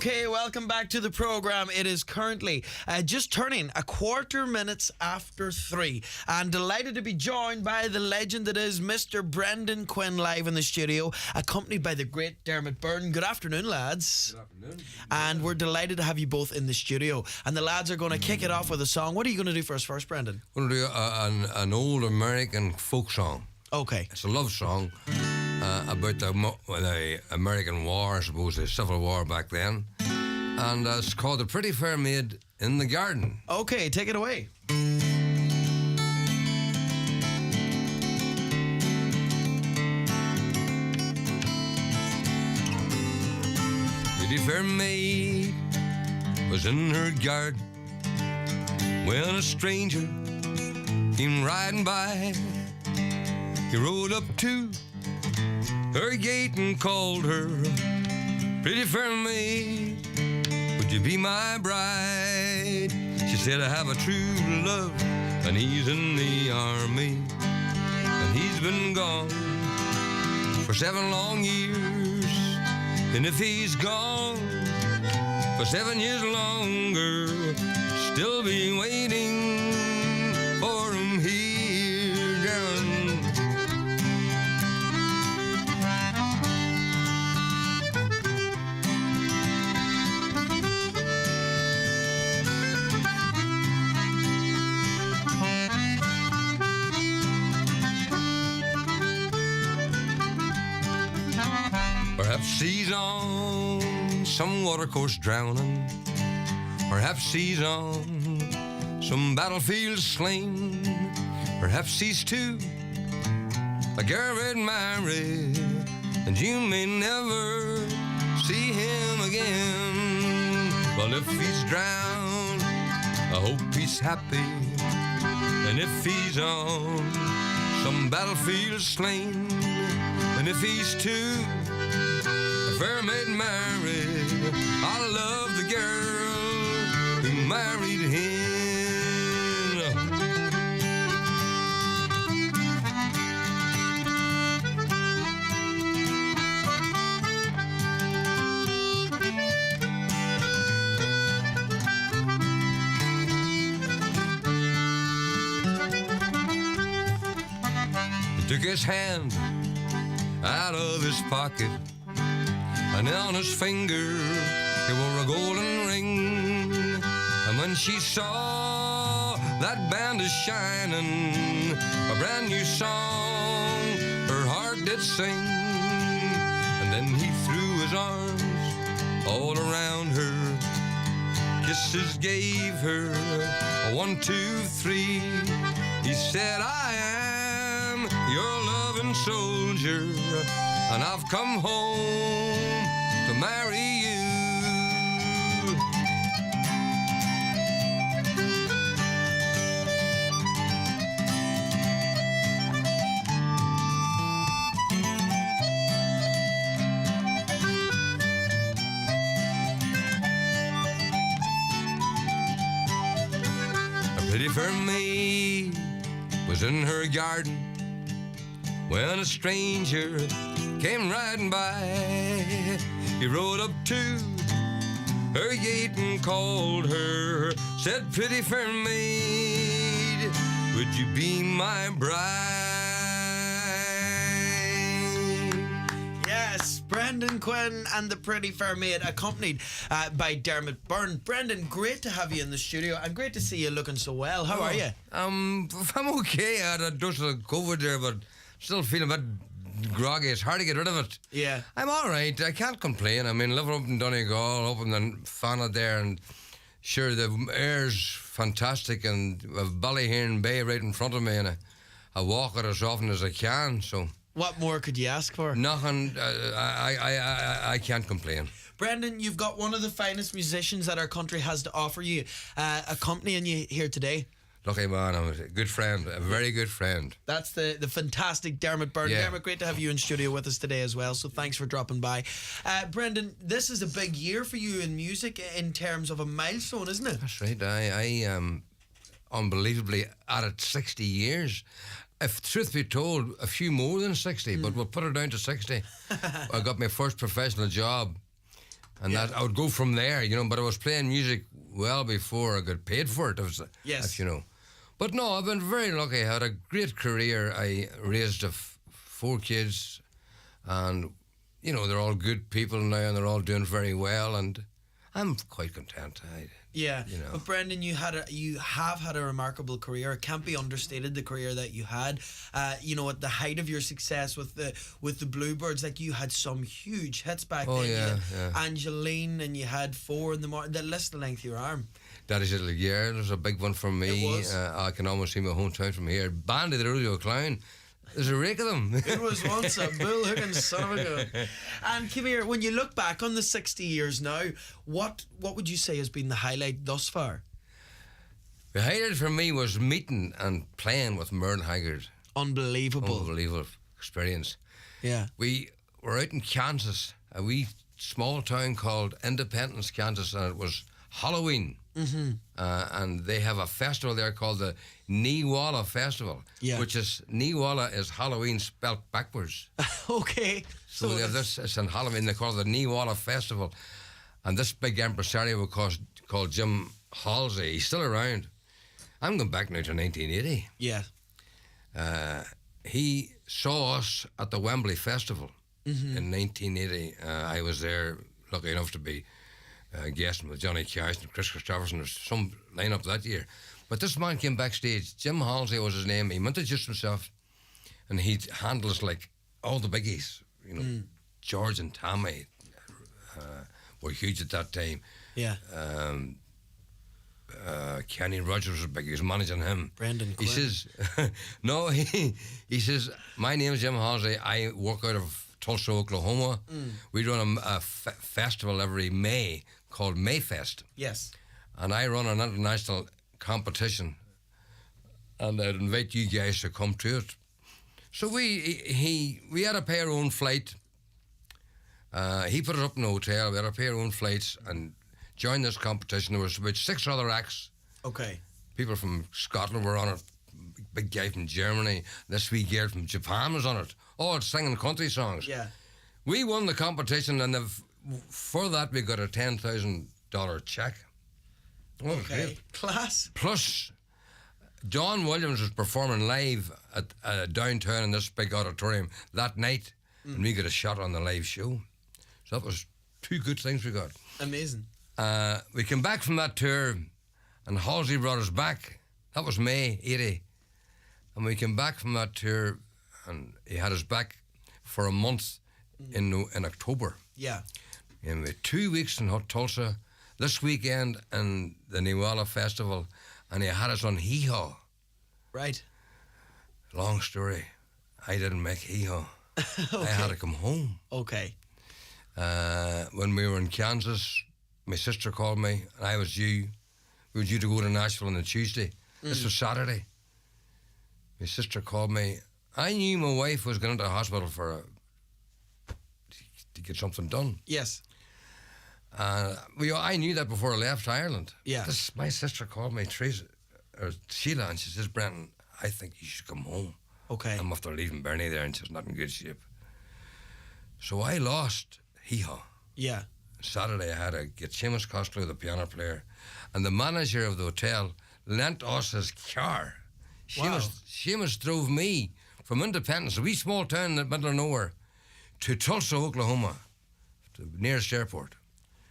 Okay, welcome back to the program. It is currently just turning a quarter minutes after 3, and delighted to be joined by the legend that is Mr. Brendan Quinn live in the studio, accompanied by the great Dermot Byrne. Good afternoon, lads. Good afternoon. And we're delighted to have you both in the studio. And the lads are going to kick it off with a song. What are you going to do for us first, Brendan? We're going to do an old American folk song. Okay. It's a love song about the American War, I suppose, the Civil War back then. And it's called The Pretty Fair Maid in the Garden. Okay, take it away. Pretty fair maid was in her garden when a stranger came riding by. He rode up to her gate and called her, "Pretty fair maid, would you be my bride?" She said, "I have a true love, and he's in the army, and he's been gone for 7 long years. And if he's gone for 7 years longer, still be waiting for him here, darling." Perhaps he's on some watercourse drowning. Perhaps he's on some battlefield slain. Perhaps he's too a girl married, and you may never see him again. Well, if he's drowned, I hope he's happy. And if he's on some battlefield slain, and if he's too fair maid married, I love the girl who married him. He took his hand out of his pocket, and on his finger he wore a golden ring. And when she saw that band is shining, a brand new song her heart did sing. And then he threw his arms all around her, kisses gave her a 1, 2, 3. He said, "I am your loving soldier, and I've come home to marry you." A pretty fair maid was in her garden when a stranger came riding by. He rode up to her gate and called her, said, "Pretty fair maid, would you be my bride?" Yes, Brendan Quinn and the Pretty Fair Maid, accompanied by Dermot Byrne. Brendan, great to have you in the studio, and great to see you looking so well. How are you? I'm okay. I had a dose of COVID there, but still feeling a bit groggy. It's hard to get rid of it. Yeah. I'm all right. I can't complain. I mean, living up in Donegal, up in the Fana there, and sure, the air's fantastic, and I've Ballyherne Bay right in front of me, and I walk it as often as I can, so... What more could you ask for? Nothing. I can't complain. Brendan, you've got one of the finest musicians that our country has to offer you, accompanying you here today. Lucky man, I'm a good friend, a very good friend. That's the fantastic Dermot Byrne. Yeah. Dermot, great to have you in studio with us today as well, so thanks for dropping by. Brendan, this is a big year for you in music in terms of a milestone, isn't it? That's right. I am unbelievably at it 60 years. If truth be told, a few more than 60, but we'll put it down to 60. I got my first professional job And that I would go from there, you know, but I was playing music well before I got paid for it, Yes. if you know. But no, I've been very lucky. I had a great career. I raised 4 kids, and, you know, they're all good people now, and they're all doing very well, and I'm quite content. Yeah, you know. But Brendan, you have had a remarkable career. It can't be understated, the career that you had. You know, at the height of your success with the Bluebirds, like, you had some huge hits back then. You had Angeline, and you had Four in the Morning. The list, the length of your arm. Daddy's Little Girl was a big one for me. It was. I can almost see my hometown from here. Bandy the Rodeo Clown. There's a rake of them. It was once a bull-hooking son of a gun. And come here, when you look back on the 60 years now, what would you say has been the highlight thus far? The highlight for me was meeting and playing with Merle Haggard. Unbelievable. Unbelievable experience. Yeah. We were out in Kansas, a wee small town called Independence, Kansas, and it was Halloween. Mm-hmm. And they have a festival there called the Niwala Festival, which is, Niwala is Halloween spelt backwards. Okay. So they have this, it's in Halloween, they call it the Niwala Festival. And this big impresario called Jim Halsey, he's still around. I'm going back now to 1980. Yeah. He saw us at the Wembley Festival in 1980. I was there, lucky enough to be guesting with Johnny Cash and Chris Christopherson. There's some lineup that year. But this man came backstage. Jim Halsey was his name. He introduced himself, and he'd handle us like all the biggies. You know, George and Tommy were huge at that time. Yeah. Kenny Rogers was big. He was managing him. Brendan Quinn. He says, no, he says, my name is Jim Halsey. I work out of Tulsa, Oklahoma. We run a festival every May called Mayfest. Yes. And I run an international competition, and I'd invite you guys to come to it. So we had to pay our own flight. He put it up in the hotel. We had to pay our own flights and join this competition. There was about 6 other acts. Okay. People from Scotland were on it. Big guy from Germany. This wee girl from Japan was on it. All singing country songs. Yeah. We won the competition, and for that we got a $10,000 check. Oh, Okay. great. Class. Plus, John Williams was performing live at downtown in this big auditorium that night, and we got a shot on the live show. So that was 2 good things we got. Amazing. We came back from that tour, and Halsey brought us back. That was May 80. And we came back from that tour, and he had us back for a month in October. Yeah. And we had 2 weeks in Tulsa, this weekend in the Niwala Festival, and he had us on Hee Haw. Right. Long story. I didn't make Hee Haw. Okay. I had to come home. Okay. When we were in Kansas, my sister called me, and we were due to go to Nashville on the Tuesday. This was Saturday. My sister called me. I knew my wife was going into the hospital to get something done. Yes. I knew that before I left Ireland. Yeah. My sister called me, Sheila, and she says, Brendan, I think you should come home. Okay. I'm after leaving Bernie there, and she's not in good shape. So I lost Hee Haw. Yeah. Saturday I had to get Seamus Costello, the piano player, and the manager of the hotel lent us his car. Wow. Seamus drove me from Independence, a wee small town in the middle of nowhere, to Tulsa, Oklahoma, to the nearest airport.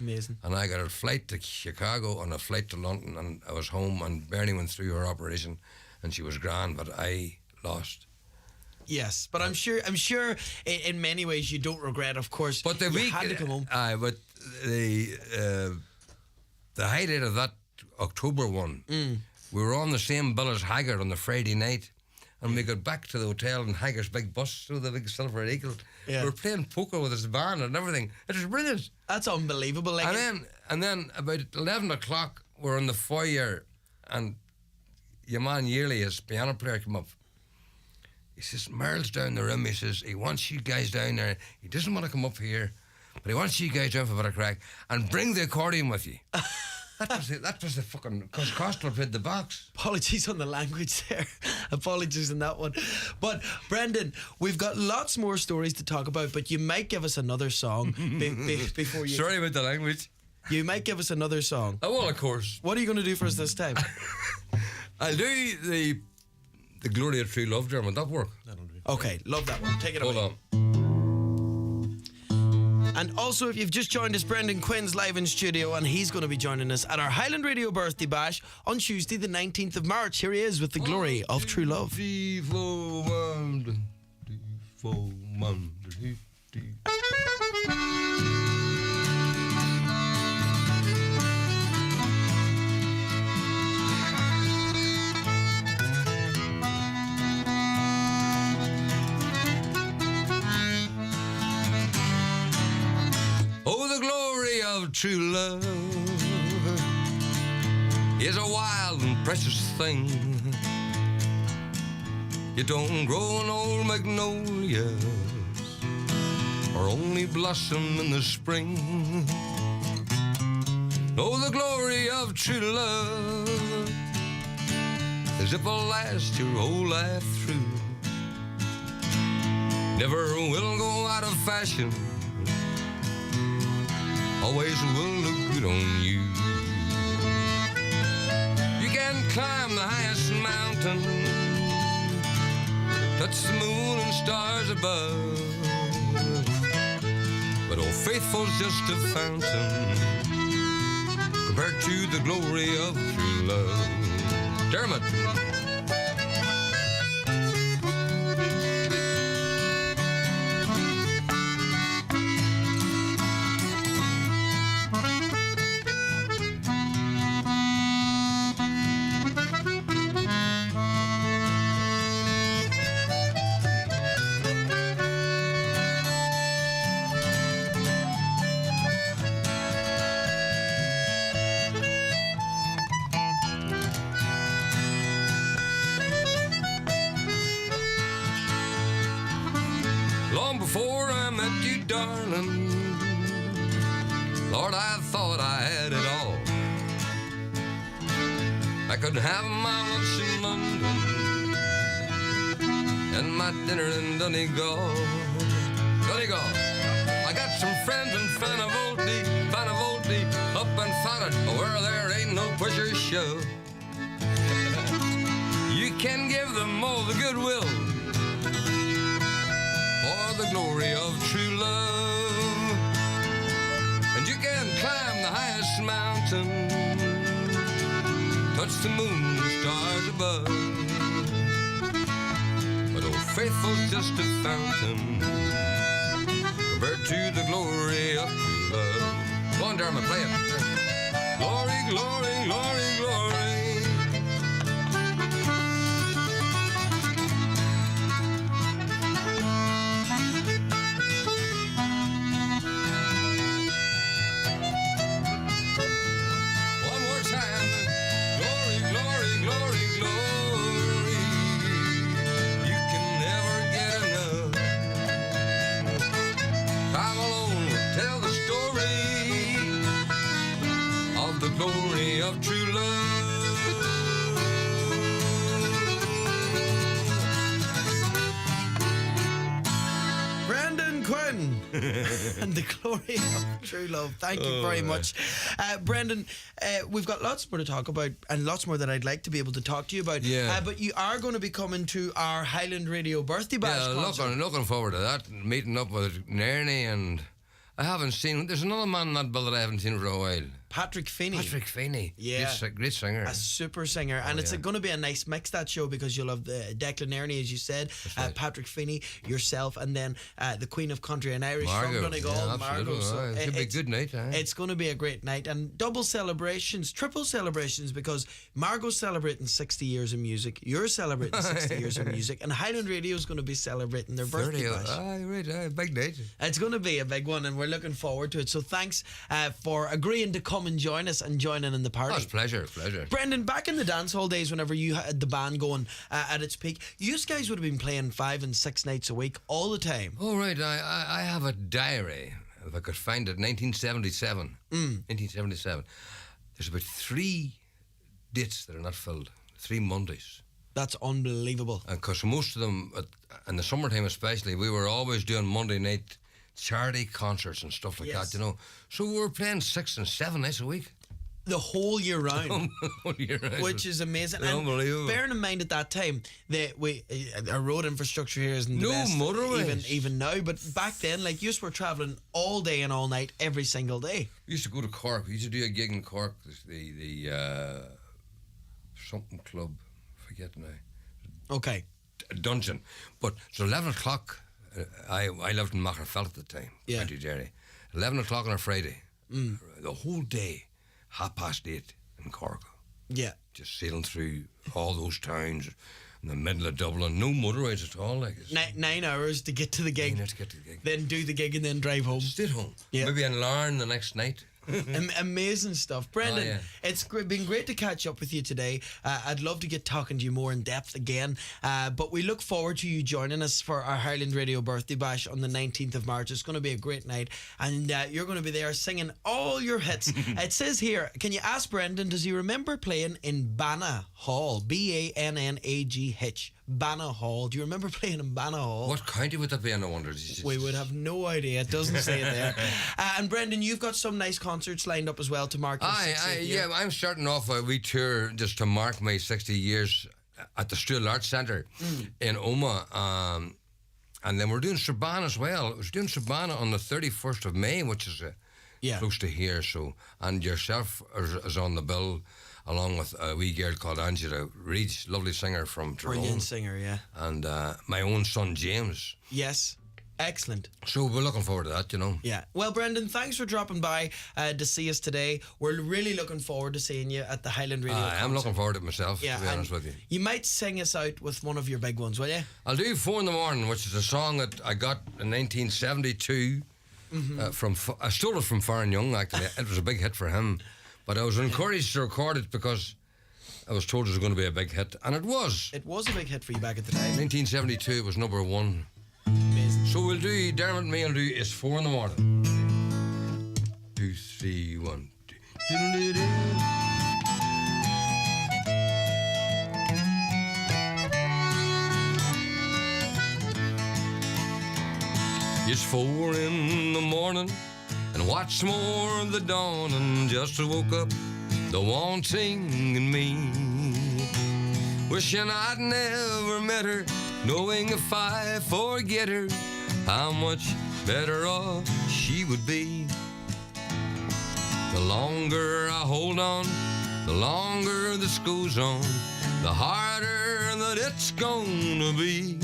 Amazing. And I got a flight to Chicago and a flight to London, and I was home, and Bernie went through her operation, and she was grand, but I lost. Yes, but I'm sure in many ways you don't regret, of course. But you had to come home. But the highlight of that October one, we were on the same bill as Haggard on the Friday night, and we got back to the hotel in Haggard's big bus, the big Silver Eagle. Yeah. We were playing poker with his band and everything. It was brilliant. That's unbelievable. Like, And then about 11 o'clock, we're in the foyer, and your man Yearly, his piano player, came up. He says, Merle's down the room. He says, he wants you guys down there. He doesn't want to come up here, but he wants you guys down for a bit of crack, and bring the accordion with you. That was the fucking... Because Costello played the box. Apologies on the language there. Apologies on that one. But, Brendan, we've got lots more stories to talk about, but you might give us another song before you... Sorry about the language. You might give us another song. Oh, well, of course. What are you going to do for us this time? I'll do the Glory of True Love, Dermot. That work? Okay, love that one. Take it away. Hold on. And also, if you've just joined us, Brendan Quinn's live in studio, and he's going to be joining us at our Highland Radio Birthday Bash on Tuesday, the 19th of March. Here he is with the Glory of True Love. Oh, the glory of true love is a wild and precious thing. It don't grow in old magnolias or only blossom in the spring. Oh, the glory of true love is if it'll last your whole life through. Never will go out of fashion, always will look good on you. You can climb the highest mountain, touch the moon and stars above, but oh, faithful's just a fountain compared to the glory of true love. Dermot. Long before I met you, darling, Lord, I thought I had it all. I could have my lunch in London and my dinner in Donegal. Donegal. I got some friends in Fanavolti, up and found it where there ain't no push or shove. You can give them all the goodwill for the glory of true love, and you can climb the highest mountain, touch the moon and stars above, but oh, faithful's just a fountain compared to the glory of true love. Go on, Dermot, play it. Glory, glory, glory, glory. Glory of true love. Brendan Quinn and the glory of true love. Thank you very much. Brendan, we've got lots more to talk about and lots more that I'd like to be able to talk to you about. Yeah. But you are going to be coming to our Highland Radio Birthday Bash concert. Looking forward to that, meeting up with Nairney, and I haven't seen... There's another man in that bill that I haven't seen for a while. Patrick Finney. Patrick Finney. Yeah. Great singer. A super singer. And it's going to be a nice mix, that show, because you'll have Declan Nairney, as you said, right. Patrick Finney, yourself, and then the Queen of Country and Irish Margot. from Donegal, Margot. So it should be a good night. It's going to be a great night. And double celebrations, triple celebrations, because Margot's celebrating 60 years of music, you're celebrating 60 years of music, and Highland Radio is going to be celebrating their birthday bash. Right, big night. It's going to be a big one, and we're looking forward to it. So thanks for agreeing to come and join us and joining in the party. Oh, it's pleasure. Brendan, back in the dancehall days, whenever you had the band going at its peak, you guys would have been playing 5 and 6 nights a week all the time. Oh, right. I have a diary, if I could find it, 1977. 1977. there's about 3 dates that are not filled, 3 Mondays. That's unbelievable. Because most of them, in the summertime especially, we were always doing Monday night charity concerts and stuff like that, you know. So we were playing 6 and 7 nights a week. The whole year round. Which is amazing. Unbelievable. And bearing in mind at that time that our road infrastructure here isn't the best motorways even now, but back then, like, you were travelling all day and all night every single day. We used to go to Cork. We used to do a gig in Cork, the something club, forget now. Okay. Dungeon. But it's 11 o'clock. I lived in Magherafelt at the time, County Derry. 11 o'clock on a Friday. The whole day, 8:30 in Cork. Yeah. Just sailing through all those towns in the middle of Dublin. No motorways at all. Like 9 hours to get to the gig. 9 hours to get to the gig. Then do the gig and then drive home. Stay at home. Yeah. Maybe in Larne the next night. Amazing stuff. Brendan, it's been great to catch up with you today. I'd love to get talking to you more in depth again, but we look forward to you joining us for our Highland Radio birthday bash on the 19th of March. It's going to be a great night, and you're going to be there singing all your hits. It says here, can you ask Brendan, does he remember playing in Banna Hall? Bannagh. Banna Hall. Do you remember playing in Banna Hall? What county would that be, I wonder? We would have no idea. It doesn't say it there. And Brendan, you've got some nice concerts lined up as well to mark your 60th year. Yeah, I'm starting off a wee tour just to mark my 60 years at the Strual Arts Centre in Omagh. And then we're doing Sabana as well. We're doing Sabana on the 31st of May, which is close to here. So, and yourself is on the bill, along with a wee girl called Angela Reid, lovely singer from Tyrone. Brilliant singer, yeah. And my own son, James. Yes. Excellent. So we're looking forward to that, you know. Yeah. Well, Brendan, thanks for dropping by to see us today. We're really looking forward to seeing you at the Highland Radio concert. I'm looking forward to it myself, to be honest with you. You might sing us out with one of your big ones, will you? I'll do 4 in the Morning, which is a song that I got in 1972. I stole it from Farron Young, actually. It was a big hit for him. But I was encouraged to record it because I was told it was going to be a big hit. And it was. It was a big hit for you back at the time. 1972, it was number 1. Amazing. So we'll do, Dermot and me will do It's 4 in the Morning. 2, 3, 1, 2. It's 4 in the morning, and what's more, the dawn, and just woke up, the wanting in me. Wishing I'd never met her, knowing if I forget her, how much better off she would be. The longer I hold on, the longer this goes on, the harder that it's gonna be.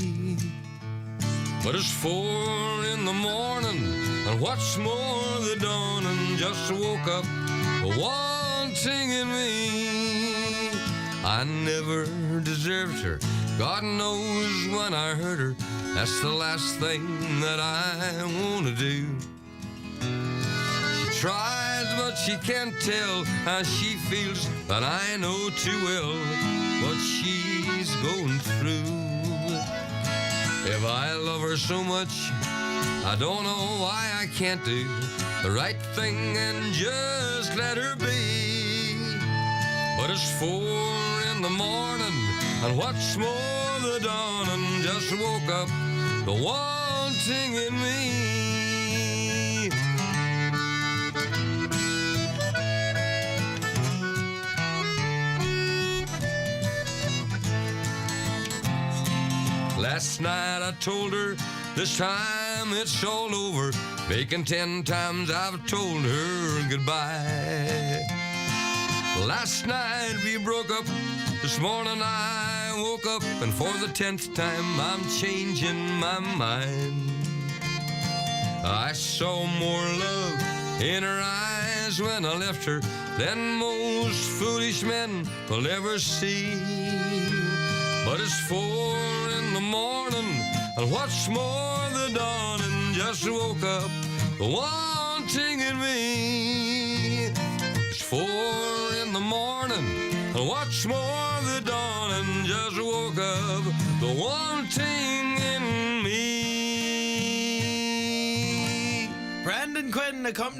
But it's 4 in the morning, and what's more, the dawn, and just woke up, wanting in me. I never deserved her, God knows when I hurt her, that's the last thing that I want to do. She tries, but she can't tell how she feels, but I know too well what she's going through. If I love her so much, I don't know why I can't do the right thing and just let her be. But it's 4 in the morning, and what's more, the dawn, and just woke up, the wanting in me. Last night I told her, this time it's all over, making 10 times I've told her goodbye. Last night we broke up, this morning I woke up, and for the 10th time I'm changing my mind. I saw more love in her eyes when I left her than most foolish men will ever see. But it's 4 in the morning, and what's more, the dawn, and just woke up, the wanting in me. It's 4 in the morning, and what's more, the dawn, and just woke up, the wanting in me. Brendan Quinn, accompanied